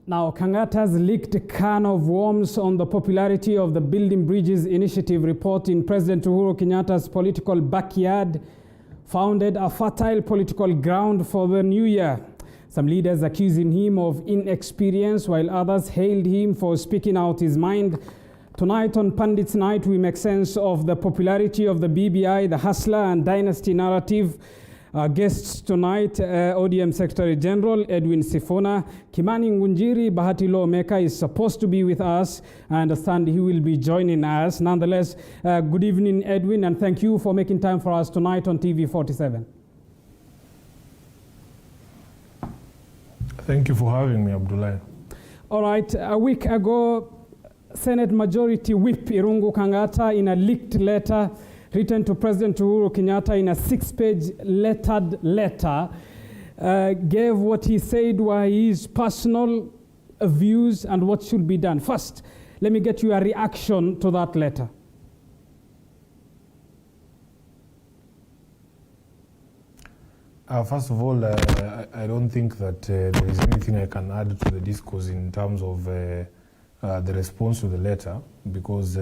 Now, Kangata's leaked a can of worms on the popularity of the Building Bridges Initiative report in President Uhuru Kenyatta's political backyard founded a fertile political ground for the new year. Some leaders accusing him of inexperience, while others hailed him for speaking out his mind. Tonight on Pundits Night, we make sense of the popularity of the BBI, the hustler and dynasty narrative. Our guests tonight, ODM Secretary General Edwin Sifuna. Kimani Ngunjiri, Bahati Lawmaker, is supposed to be with us. I understand he will be joining us. Nonetheless, good evening, Edwin, and thank you for making time for us tonight on TV47. Thank you for having me, Abdullah. All right, a week ago, Senate Majority Whip Irungu Kangata, in a leaked letter written to President Uhuru Kenyatta in a 6-page lettered letter, gave what he said were his personal views and what should be done. First, let me get your reaction to that letter. First of all, I don't think that there is anything I can add to the discourse in terms of the response to the letter, because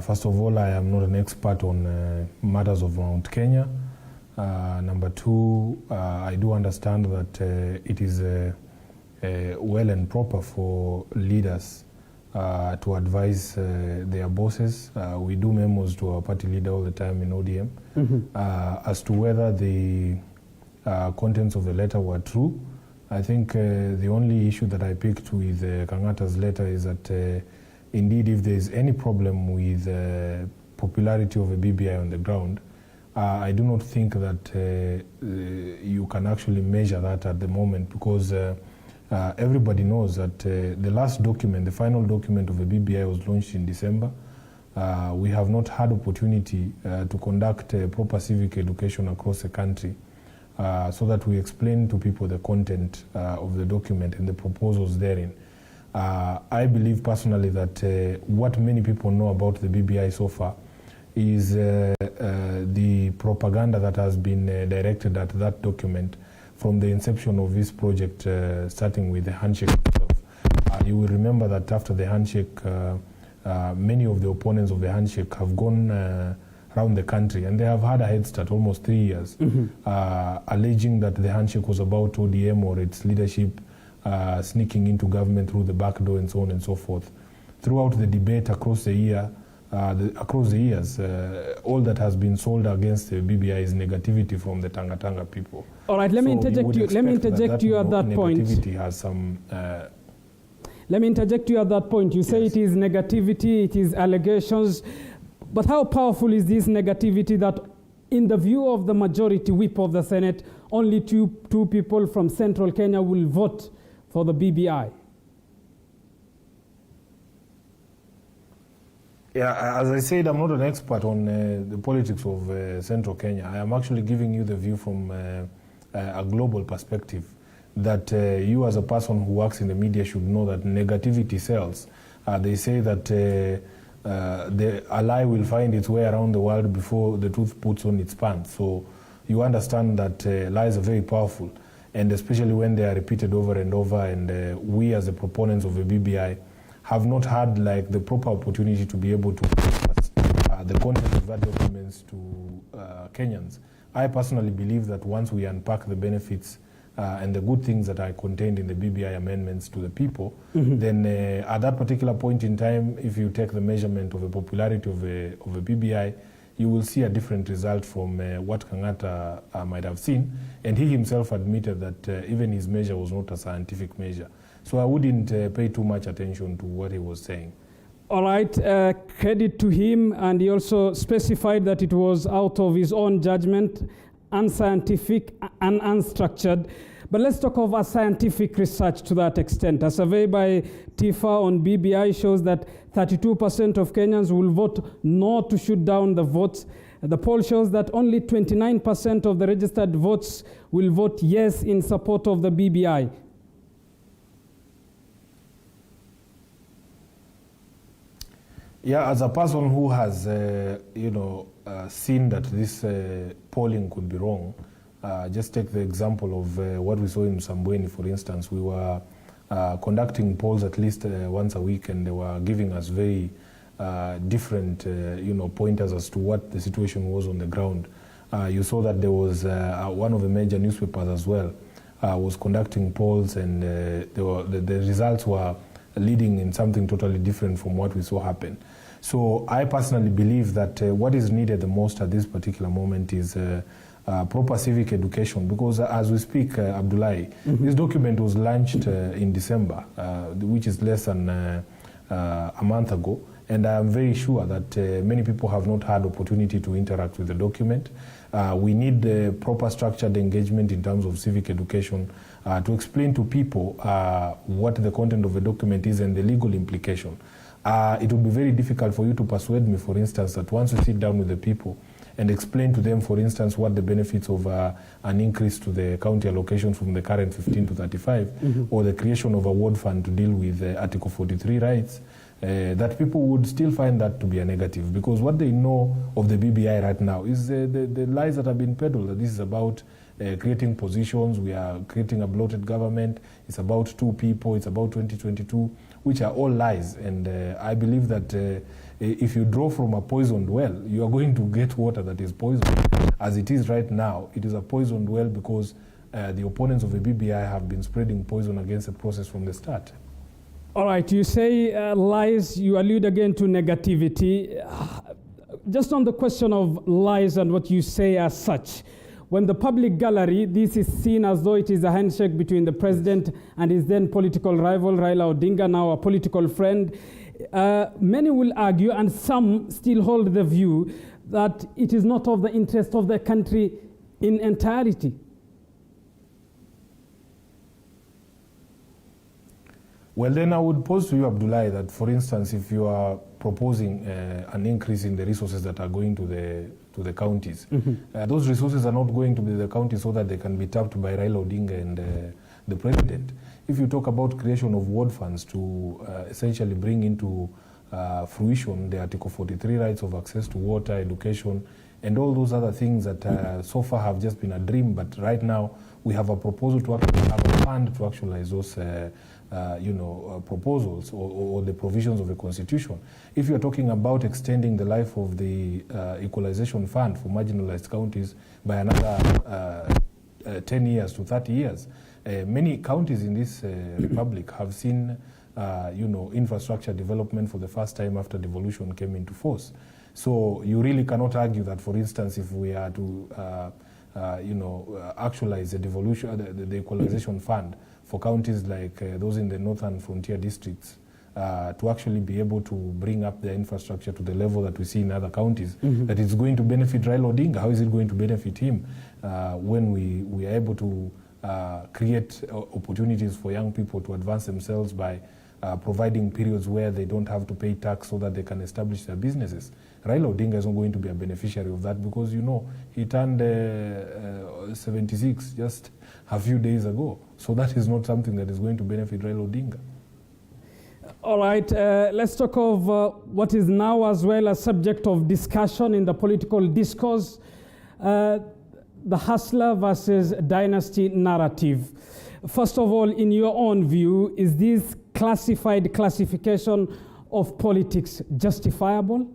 first of all, I am not an expert on matters of Mount Kenya. Number two, I do understand that it is well and proper for leaders to advise their bosses. We do memos to our party leader all the time in ODM as to whether the contents of the letter were true. I think the only issue that I picked with Kangata's letter is that indeed, if there is any problem with popularity of a BBI on the ground, I do not think that you can actually measure that at the moment, because everybody knows that the last document, the final document of a BBI was launched in December. We have not had opportunity to conduct proper civic education across the country so that we explain to people the content of the document and the proposals therein. I believe personally that what many people know about the BBI so far is the propaganda that has been directed at that document from the inception of this project, starting with the handshake itself. You will remember that after the handshake, many of the opponents of the handshake have gone around the country, and they have had a head start, almost 3 years, alleging that the handshake was about ODM or its leadership sneaking into government through the back door and so on and so forth. Throughout the debate across the years, all that has been sold against the BBI is negativity from the Tanga people. All right, let me interject you. Let me interject you at that point. Negativity has some. Let me interject you at that point. You say it is negativity, it is allegations, but how powerful is this negativity that, in the view of the majority whip of the Senate, only two people from central Kenya will vote for the BBI? Yeah, as I said, I'm not an expert on the politics of central Kenya. I am actually giving you the view from a global perspective, that you as a person who works in the media should know that negativity sells. They say that a lie will find its way around the world before the truth puts on its pants. So you understand that lies are very powerful, and especially when they are repeated over and over, and we as the proponents of the BBI have not had the proper opportunity to be able to discuss the content of that documents to Kenyans. I personally believe that once we unpack the benefits and the good things that are contained in the BBI amendments to the people, then at that particular point in time, if you take the measurement of the popularity of a BBI, you will see a different result from what Kangata might have seen. And he himself admitted that even his measure was not a scientific measure. So I wouldn't pay too much attention to what he was saying. All right, credit to him, and he also specified that it was out of his own judgment, unscientific and unstructured. But let's talk of a scientific research to that extent. A survey by TIFA on BBI shows that 32% of Kenyans will vote no to shoot down the votes. The poll shows that only 29% of the registered votes will vote yes in support of the BBI. Yeah, as a person who has, seen that this polling could be wrong, just take the example of what we saw in Msambweni, for instance. We were conducting polls at least once a week, and they were giving us very different pointers as to what the situation was on the ground. You saw that there was one of the major newspapers as well was conducting polls, and the results were leading in something totally different from what we saw happen. So I personally believe that what is needed the most at this particular moment is proper civic education, because as we speak, Abdullahi, this document was launched in December, which is less than a month ago, and I am very sure that many people have not had opportunity to interact with the document. We need proper structured engagement in terms of civic education to explain to people what the content of the document is and the legal implication. It would be very difficult for you to persuade me, for instance, that once you sit down with the people and explain to them, for instance, what the benefits of an increase to the county allocation from the current 15 to 35, or the creation of a ward fund to deal with Article 43 rights, that people would still find that to be a negative, because what they know of the BBI right now is the lies that have been peddled, that this is about creating positions, we are creating a bloated government, it's about 2 people, it's about 2022, which are all lies. And I believe that if you draw from a poisoned well, you are going to get water that is poisoned. As it is right now, it is a poisoned well because the opponents of the BBI have been spreading poison against the process from the start. All right, you say lies, you allude again to negativity. Just on the question of lies and what you say as such, when the public gallery, this is seen as though it is a handshake between the president and his then political rival, Raila Odinga, now a political friend. Many will argue, and some still hold the view, that it is not of the interest of the country in entirety. Well, then I would pose to you, Abdullahi, that, for instance, if you are proposing an increase in the resources that are going to the counties, those resources are not going to be the counties so that they can be tapped by Raila Odinga and the president. If you talk about creation of ward funds to essentially bring into fruition the Article 43 rights of access to water, education, and all those other things that so far have just been a dream, but right now we have a proposal to actually have a fund to actualize those proposals or the provisions of the Constitution. If you're talking about extending the life of the equalization fund for marginalized counties by another 10 years to 30 years, many counties in this republic have seen infrastructure development for the first time after devolution came into force. So you really cannot argue that, for instance, if we are to actualize the devolution, the equalization fund for counties like those in the northern frontier districts, to actually be able to bring up their infrastructure to the level that we see in other counties, that it's going to benefit Raila Odinga. How is it going to benefit him when we are able to create opportunities for young people to advance themselves by providing periods where they don't have to pay tax so that they can establish their businesses? Raila Odinga is not going to be a beneficiary of that, because, he turned 76 just a few days ago. So that is not something that is going to benefit Raila Odinga. All right, let's talk of what is now as well a subject of discussion in the political discourse, the hustler versus dynasty narrative. First of all, in your own view, is this classification of politics justifiable?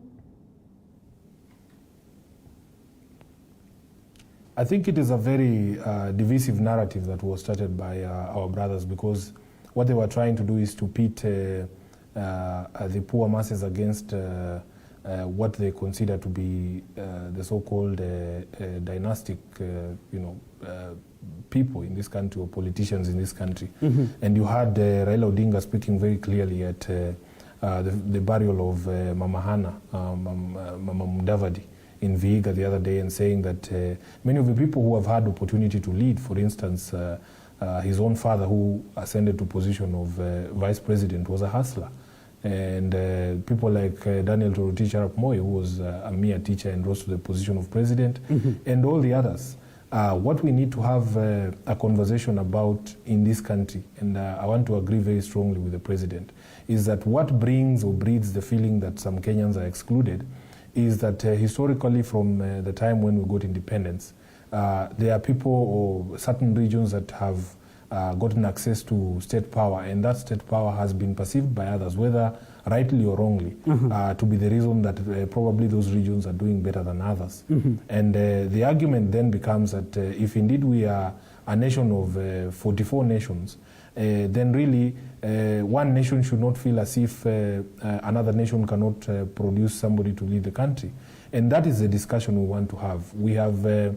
I think it is a very divisive narrative that was started by our brothers, because what they were trying to do is to pit the poor masses against what they consider to be the so-called dynastic, people in this country, or politicians in this country. And you had Raila Odinga speaking very clearly at the burial of Mama Hana, Mama Mudavadi, in Vihiga the other day, and saying that many of the people who have had opportunity to lead, for instance, his own father, who ascended to position of vice president, was a hustler. And people like Daniel Toroitich Arap Moi, who was a mere teacher and rose to the position of president, and all the others. What we need to have a conversation about in this country, and I want to agree very strongly with the president, is that what brings or breeds the feeling that some Kenyans are excluded is that historically, from the time when we got independence, there are people or certain regions that have gotten access to state power, and that state power has been perceived by others, whether rightly or wrongly, to be the reason that probably those regions are doing better than others. And the argument then becomes that if indeed we are a nation of 44 nations, then really one nation should not feel as if another nation cannot produce somebody to lead the country. And that is the discussion we want to have. We have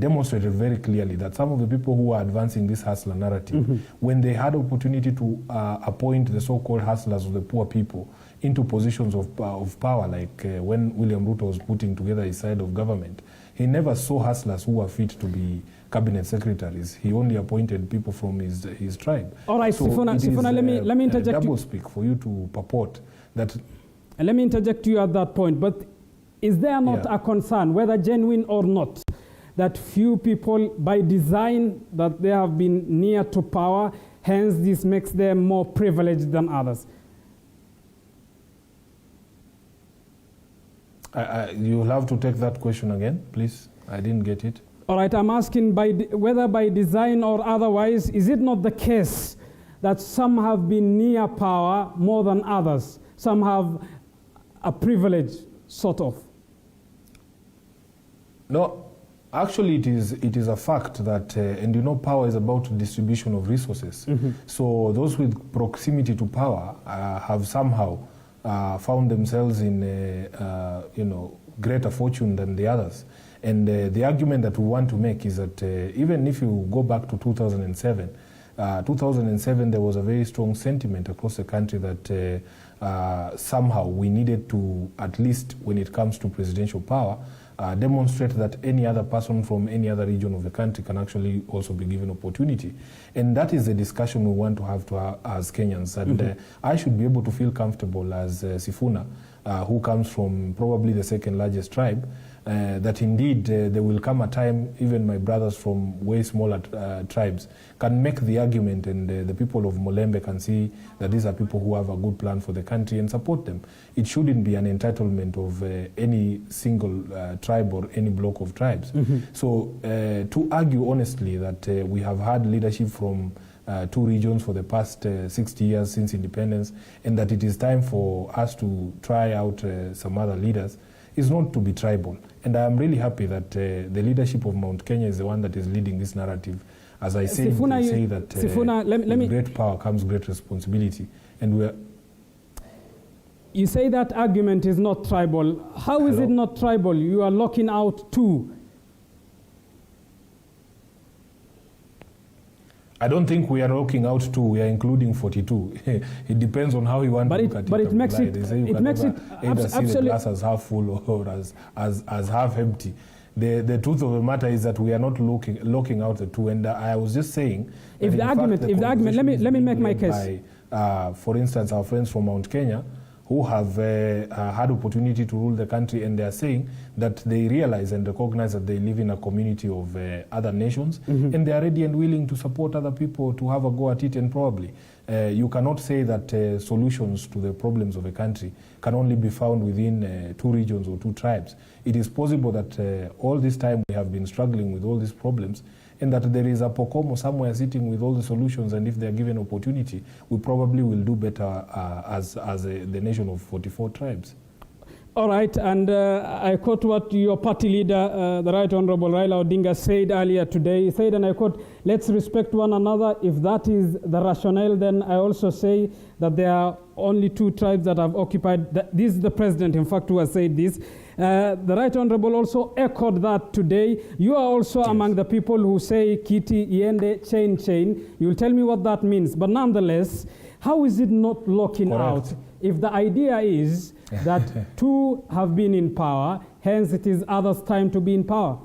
demonstrated very clearly that some of the people who are advancing this hustler narrative, when they had opportunity to appoint the so-called hustlers of the poor people into positions of power, like when William Ruto was putting together his side of government, he never saw hustlers who were fit to be cabinet secretaries. He only appointed people from his tribe. All right, so Sifuna, let me interject. Double speak for you to purport that. Let me interject you at that point. But is there not a concern, whether genuine or not, that few people, by design, that they have been near to power, hence this makes them more privileged than others? You'll have to take that question again, please. I didn't get it. All right, I'm asking whether by design or otherwise, is it not the case that some have been near power more than others? Some have a privilege, sort of. No. Actually, it is a fact that, and you know, power is about distribution of resources. So those with proximity to power have somehow found themselves in, greater fortune than the others. And the argument that we want to make is that even if you go back to 2007, 2007 there was a very strong sentiment across the country that somehow we needed to, at least when it comes to presidential power, demonstrate that any other person from any other region of the country can actually also be given opportunity. And that is the discussion we want to have as Kenyans. And I should be able to feel comfortable as Sifuna, who comes from probably the second largest tribe, that indeed there will come a time, even my brothers from way smaller tribes can make the argument, and the people of Molembe can see that these are people who have a good plan for the country and support them. It shouldn't be an entitlement of any single tribe or any block of tribes. So to argue honestly that we have had leadership from two regions for the past 60 years since independence, and that it is time for us to try out some other leaders, is not to be tribal. And I am really happy that the leadership of Mount Kenya is the one that is leading this narrative. As I say, Sifuna, say that Sifuna, with great power comes great responsibility. And you say that argument is not tribal. How is it not tribal? You are locking out two. I don't think we are locking out two. We are including 42. It depends on how you want to look at it. But it makes it. It makes it either see the glass as half full or as half empty. The truth of the matter is that we are not locking out the two. And I was just saying, if the argument, let me make my case. For instance, our friends from Mount Kenya, who have had opportunity to rule the country, and they are saying that they realize and recognize that they live in a community of other nations, and they are ready and willing to support other people to have a go at it. And probably you cannot say that solutions to the problems of a country can only be found within two regions or two tribes. It is possible that all this time we have been struggling with all these problems, and that there is a Pokomo somewhere sitting with all the solutions, and if they are given opportunity, we probably will do better as the nation of 44 tribes. All right, and I quote what your party leader, the Right Honorable Raila Odinga, said earlier today. He said, and I quote, "Let's respect one another. If that is the rationale, then I also say that there are only two tribes that have occupied." This is the president, in fact, who has said this. The Right Honorable also echoed that today. You are also among the people who say, Kiti, Iende, chain. You will tell me what that means. But nonetheless, how is it not locking out if the idea is that two have been in power, hence it is others' time to be in power?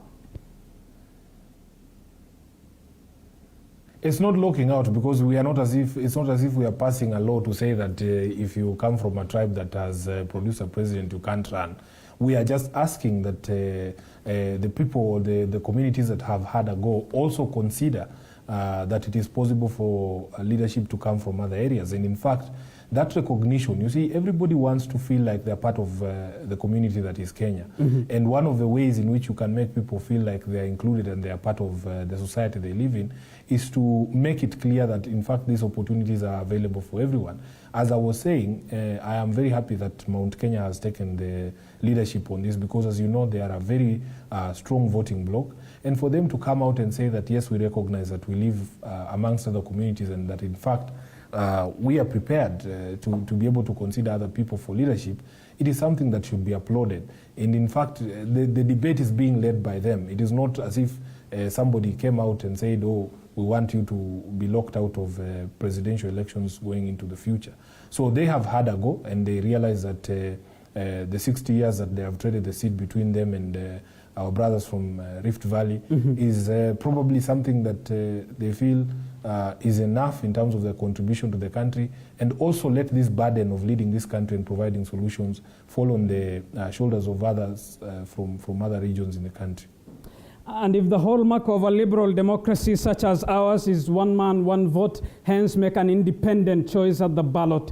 It's not locking out, because we are not as if, it's not as if we are passing a law to say that if you come from a tribe that has produced a president, you can't run. We are just asking that the people, the communities that have had a go, also consider that it is possible for leadership to come from other areas. And in fact, that recognition, you see, everybody wants to feel like they're part of the community that is Kenya. And one of the ways in which you can make people feel like they're included and they're part of the society they live in is to make it clear that, in fact, these opportunities are available for everyone. As I was saying, I am very happy that Mount Kenya has taken the leadership on this because, as you know, they are a very strong voting bloc. And for them to come out and say that, yes, we recognize that we live amongst other communities and that, in fact, we are prepared to be able to consider other people for leadership, it is something that should be applauded. And in fact, the debate is being led by them. It is not as if somebody came out and said, oh, we want you to be locked out of presidential elections going into the future. So they have had a go, and they realize that the 60 years that they have traded the seat between them and our brothers from Rift Valley is probably something that they feel is enough in terms of their contribution to the country, and also let this burden of leading this country and providing solutions fall on the shoulders of others from other regions in the country. And if the hallmark of a liberal democracy such as ours is one man, one vote, hence make an independent choice at the ballot,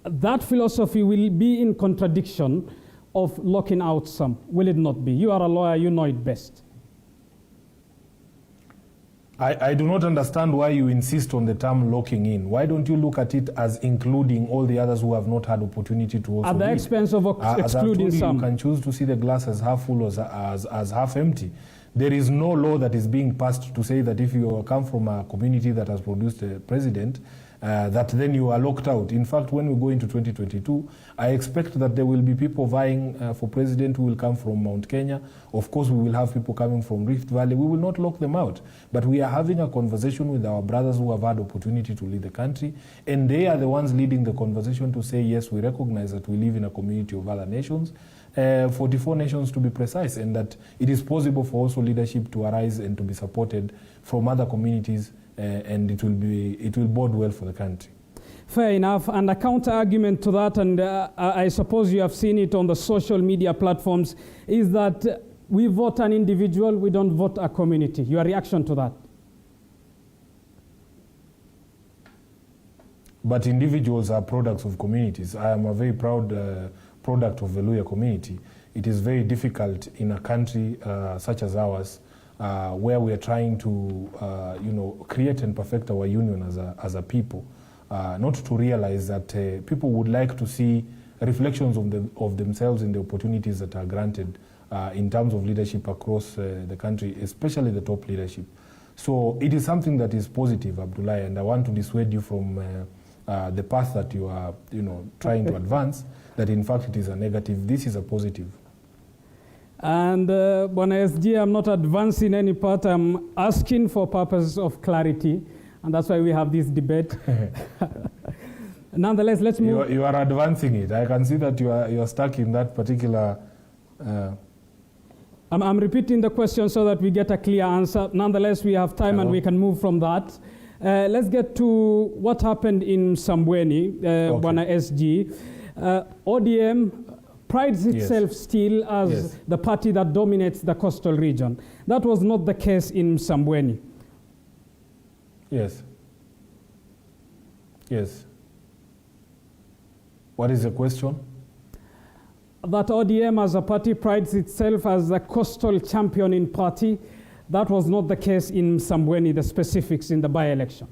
that philosophy will be in contradiction of locking out some, will it not be? You are a lawyer, you know it best. I do not understand why you insist on the term locking in. Why don't you look at it as including all the others who have not had opportunity to also at the expense of excluding some? You can choose to see the glass as half full or as half empty. There is no law that is being passed to say that if you come from a community that has produced a president, that then you are locked out. In fact, when we go into 2022, I expect that there will be people vying for president who will come from Mount Kenya. Of course, we will have people coming from Rift Valley. We will not lock them out. But we are having a conversation with our brothers who have had opportunity to lead the country. And they are the ones leading the conversation to say, yes, we recognize that we live in a community of other nations, 44 nations to be precise, and that it is possible for also leadership to arise and to be supported from other communities, and it will bode well for the country. Fair enough. And a counter-argument to that, and I suppose you have seen it on the social media platforms, is that we vote an individual, we don't vote a community. Your reaction to that? But individuals are products of communities. I am a very proud product of the Luhya community. It is very difficult in a country such as ours, where we are trying to create and perfect our union as a people, not to realize that people would like to see reflections of themselves in the opportunities that are granted in terms of leadership across the country, especially the top leadership. So it is something that is positive, Abdullah, and I want to dissuade you from the path that you are trying to advance, that in fact it is a negative. This is a positive. And Bwana SG, I'm not advancing any part. I'm asking for purposes of clarity, and that's why we have this debate. Nonetheless, let's move. You are advancing it. I can see that you are stuck in that particular. I'm repeating the question so that we get a clear answer. Nonetheless, we have time and we can move from that. Let's get to what happened in Msambweni, Bwana SG. ODM prides itself still as the party that dominates the coastal region. That was not the case in Msambweni. Yes. Yes. What is the question? That ODM as a party prides itself as the coastal championing party. That was not the case in Msambweni, the specifics in the by-election.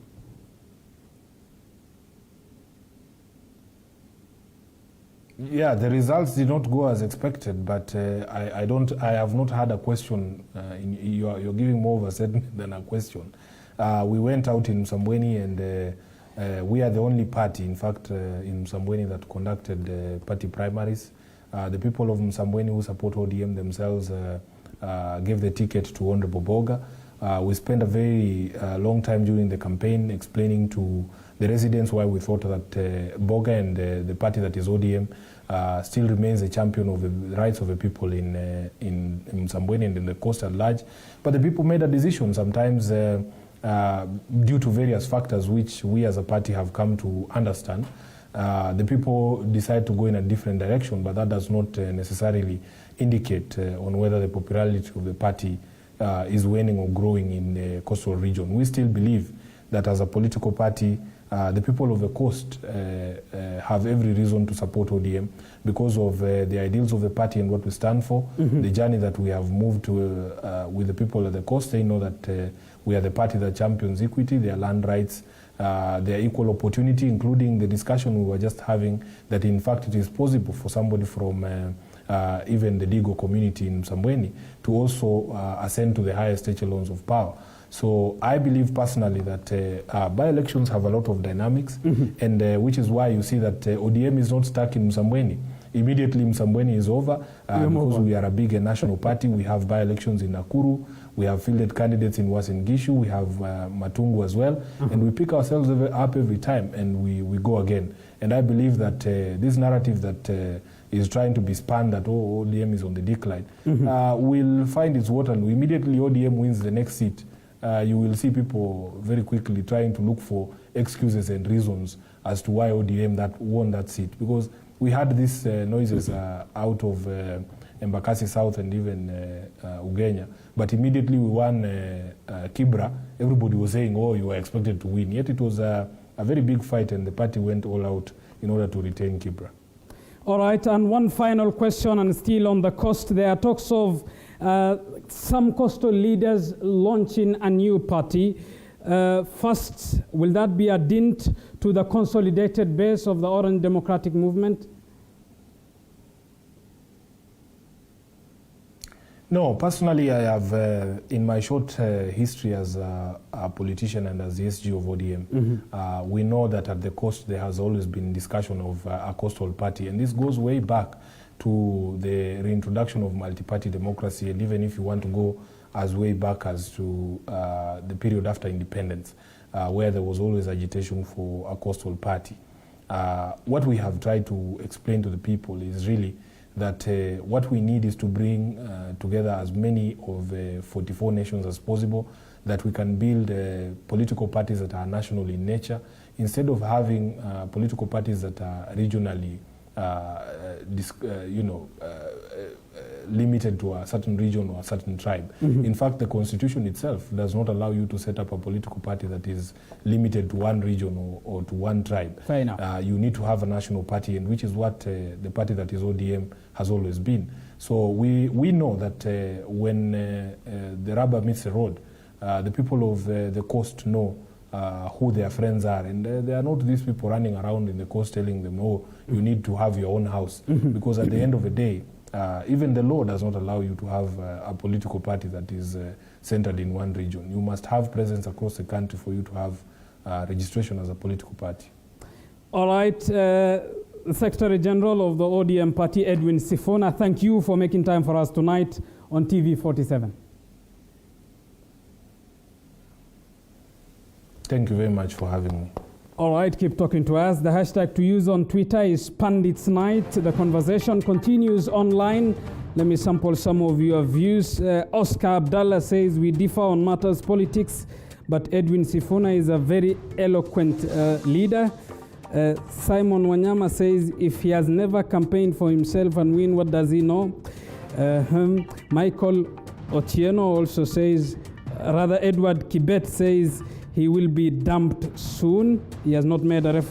Yeah, the results did not go as expected, but I have not had a question. You're giving more of a statement than a question. We went out in Msambweni, and we are the only party, in fact, in Msambweni that conducted party primaries. The people of Msambweni who support ODM themselves gave the ticket to Honorable Boga. We spent a very long time during the campaign explaining to the residents why we thought that Boga and the party that is ODM still remains a champion of the rights of the people in Msambweni and in the coast at large. But the people made a decision, sometimes due to various factors which we as a party have come to understand. The people decide to go in a different direction, but that does not necessarily indicate on whether the popularity of the party is waning or growing in the coastal region. We still believe that as a political party, the people of the coast have every reason to support ODM because of the ideals of the party and what we stand for, the journey that we have moved to with the people of the coast. They know that we are the party that champions equity, their land rights, their equal opportunity, including the discussion we were just having, that in fact it is possible for somebody from even the legal community in Msambweni to also ascend to the highest echelons of power. So I believe personally that by-elections have a lot of dynamics, and which is why you see that ODM is not stuck in Msambweni. Immediately Msambweni is over because we are a big national party. We have by-elections in Nakuru, we have fielded candidates in Uasin Gishu, we have Matungu as well, and we pick ourselves up every time and we go again. And I believe that this narrative that is trying to be spun that ODM is on the decline will find its water. And immediately ODM wins the next seat, you will see people very quickly trying to look for excuses and reasons as to why ODM won that seat. Because we had these noises out of Embakasi South and even Ugenya, but immediately we won Kibra. Everybody was saying, oh, you were expected to win. Yet it was a very big fight, and the party went all out in order to retain Kibra. All right, and one final question, and still on the coast. There are talks of some coastal leaders launching a new party. First, will that be a dint to the consolidated base of the Orange Democratic Movement? No, personally, I have, in my short history as a politician and as the SG of ODM, we know that at the coast there has always been discussion of a coastal party, and this goes way back to the reintroduction of multi-party democracy, and even if you want to go as way back as to the period after independence, where there was always agitation for a coastal party. What we have tried to explain to the people is really that what we need is to bring together as many of 44 nations as possible, that we can build political parties that are national in nature, instead of having political parties that are regionally limited to a certain region or a certain tribe. In fact, the constitution itself does not allow you to set up a political party that is limited to one region or to one tribe. Fair enough. You need to have a national party, and which is what the party that is ODM has always been. So we know that when the rubber meets the road, the people of the coast know who their friends are, and they are not these people running around in the coast telling them, oh, you need to have your own house, because at the end of the day, even the law does not allow you to have a political party that is centered in one region. You must have presence across the country for you to have registration as a political party. All right, the Secretary General of the ODM party, Edwin Sifuna, thank you for making time for us tonight on TV 47. Thank you very much for having me. All right, keep talking to us. The hashtag to use on Twitter is Pundits Night. The conversation continues online. Let me sample some of your views. Oscar Abdallah says, we differ on matters politics, but Edwin Sifuna is a very eloquent leader. Simon Wanyama says, if he has never campaigned for himself and win, what does he know? Michael Otieno also says, rather Edward Kibet says, he will be dumped soon. He has not made a reference